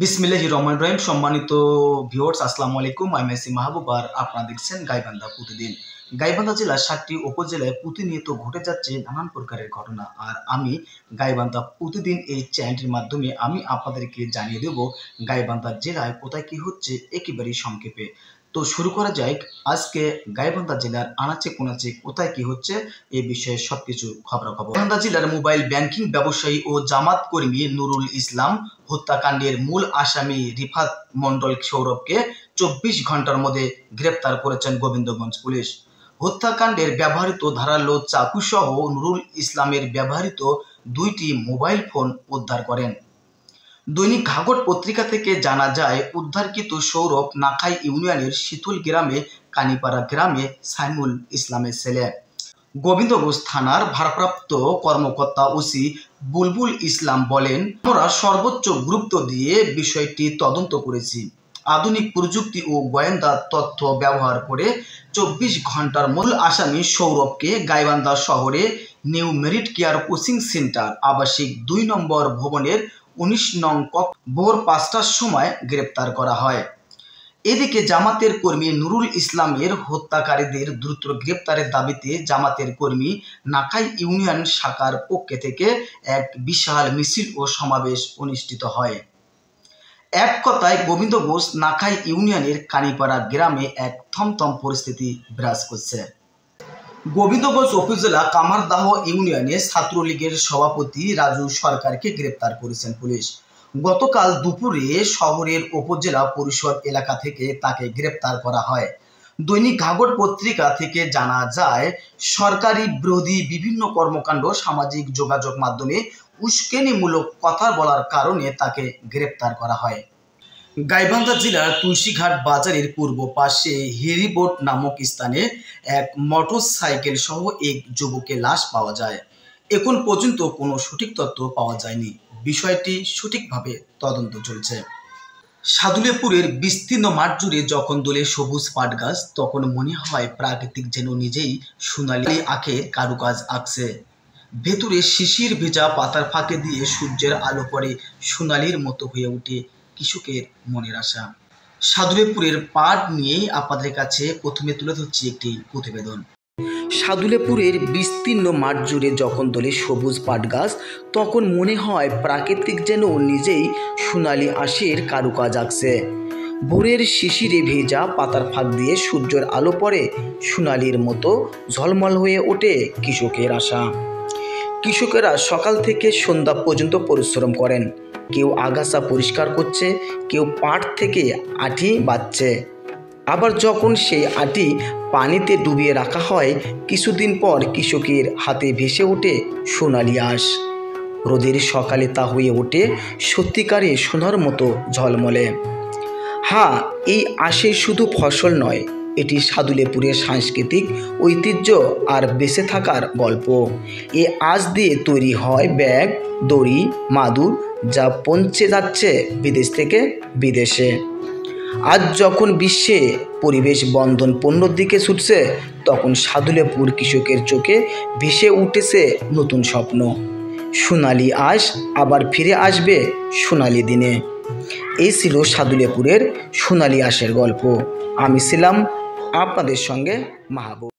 বিসমিল্লাহির রহমানির রহিম। সম্মানিত ভিউয়ার্স, আসসালামু আলাইকুম। আমি মেসি মাহবুব আর আপনারা দেখছেন গাইবান্ধা প্রতিদিন। গাইবান্ধা জেলার 7টি উপজেলায় প্রতিনিয়ত ঘটে যাচ্ছে নানান প্রকারের ঘটনা, আর আমি গাইবান্ধা প্রতিদিন এই চ্যানেলটির মাধ্যমে আমি আপনাদেরকে জানিয়ে দেব গাইবান্ধা জেলায় কোথায় কি হচ্ছে একেবারেই সংক্ষেপে। তো শুরু করা যাক আজকে গাইবান্ধা জেলার আনাচে কোনাচে কোথায় কি হচ্ছে এই বিষয়ে সবকিছু খবরাখবর। গাইবান্ধা জেলার মোবাইল ব্যাংকিং ব্যবসায়ী ও জামাত কর্মী নুরুল ইসলাম হত্যাকাণ্ডের মূল আসামি রিফাত মণ্ডল সৌরভকে 24 ঘন্টার মধ্যে গ্রেপ্তার করেছেন গোবিন্দগঞ্জ পুলিশ। হত্যাকাণ্ডের ব্যবহৃত ধারালো চাকু সহ নুরুল ইসলামের ব্যবহৃত 2টি মোবাইল ফোন উদ্ধার করেন। দৈনিক ঘাঘট পত্রিকা থেকে জানা যায়, উদ্ধারকৃত সৌরভ নাখাই ইউনিয়নের শীতল গ্রামে কানিপাড়া গ্রামে সাইমুল ইসলামের ছেলে। গোবিন্দগঞ্জ থানার ভারপ্রাপ্ত কর্মকর্তা ওসি বুলবুল ইসলাম বলেন, আমরা সর্বোচ্চ গুরুত্ব দিয়ে বিষয়টি তদন্ত করেছি। আধুনিক প্রযুক্তি ও গোয়েন্দা তথ্য ব্যবহার করে 24 ঘন্টার মূল আসামি সৌরভকে গাইবান্ধা শহরে new merit care coaching centre আবাসিক 2 নম্বর ভবনের 19 নং কক্ষ ভোর 5টার সময় গ্রেপ্তার করা হয়। এদিকে জামাতের কর্মী নুরুল ইসলামের হত্যাকারীদের দ্রুত গ্রেপ্তারের দাবিতে জামাতের কর্মী নাখাই ইউনিয়ন শাখার পক্ষ থেকে এক বিশাল মিছিল ও সমাবেশ অনুষ্ঠিত হয়। এক কথায় গোবিন্দগঞ্জ নাখাই ইউনিয়নের কানিপাড়া গ্রামে এক থমথম পরিস্থিতি বিরাজ করছে। গোবিন্দগঞ্জ উপজেলা কামারদাহ ইউনিয়নে ছাত্রলীগের সভাপতি রাজু সরকারকে গ্রেপ্তার করেছেন পুলিশ। গতকাল দুপুরে শহরের উপজেলা পরিষদ এলাকা থেকে তাকে গ্রেপ্তার করা হয়। দৈনিক ঘাঘট পত্রিকা থেকে জানা যায়, সরকারি বিরোধী বিভিন্ন কর্মকাণ্ড সামাজিক যোগাযোগ মাধ্যমে উস্কানিমূলক কথা বলার কারণে তাকে গ্রেপ্তার করা হয়। গাইবান্ধা জেলার তুলসীঘাট বাজারের পূর্ব পাশে হেরিবোট নামক স্থানে এক মোটরসাইকেল সহ এক যুবকের লাশ পাওয়া যায়। এখন পর্যন্ত কোনো সঠিক তথ্য পাওয়া যায়নি। বিষয়টি সঠিকভাবে তদন্ত চলছে। সাদুলেপুরের বিস্তীর্ণ মাঠ জুড়ে যখন দোলে সবুজ পাট গাছ, তখন মনে হয় প্রাকৃতিক যেন নিজেই সোনালি আঁখের কারুকাজ আঁকছে। ভেতরে শিশির ভেজা পাতার ফাঁকে দিয়ে সূর্যের আলো পড়ে সোনালির মতো হয়ে ওঠে কৃষকের মনের আশা। সাদুলেপুরের পাট নিয়েই আপনাদের কাছে প্রথমে তুলে ধরছি একটি প্রতিবেদন। সাদুলেপুরের বিস্তীর্ণ মাঠ জুড়ে যখন দোলে সবুজ পাট গাছ, তখন মনে হয় প্রাকৃতিক যেন নিজেই সোনালি আঁশের কারুকাজ আঁকছে। ভোরের শিশিরে ভেজা পাতার ফাঁক দিয়ে সূর্যের আলো পড়ে সোনালির মতো ঝলমল হয়ে ওঠে কৃষকের আশা। কৃষকেরা সকাল থেকে সন্ধ্যা পর্যন্ত পরিশ্রম করেন। কেউ আগাছা পরিষ্কার করছে, কেউ পাট থেকে আঁটি বাঁধছে। আবার যখন সেই আঁটি পানিতে ডুবিয়ে রাখা হয়, কিছুদিন পর কৃষকের হাতে ভেসে ওঠে সোনালি আঁশ। রোদের সকালে তা হয়ে ওঠে সত্যিকারে সোনার মতো ঝলমলে। হ্যাঁ, এই আঁশে শুধু ফসল নয়, এটি সাদুলেপুরের সাংস্কৃতিক ঐতিহ্য আর বেঁচে থাকার গল্প। এই আঁশ দিয়ে তৈরি হয় ব্যাগ, দড়ি, মাদুর, যা পৌঁছে যাচ্ছে বিদেশ থেকে বিদেশে। আজ যখন বিশ্বে পরিবেশ বন্ধন পণ্যর দিকে ছুটছে, তখন সাদুলেপুর কৃষকের চোখে ভেসে উঠেছে নতুন স্বপ্ন। সোনালি আঁশ আবার ফিরে আসবে সোনালি দিনে। এই ছিল সাদুলেপুরের সোনালি আঁশের গল্প। আমি ছিলাম আপনাদের সঙ্গে মাহবুব।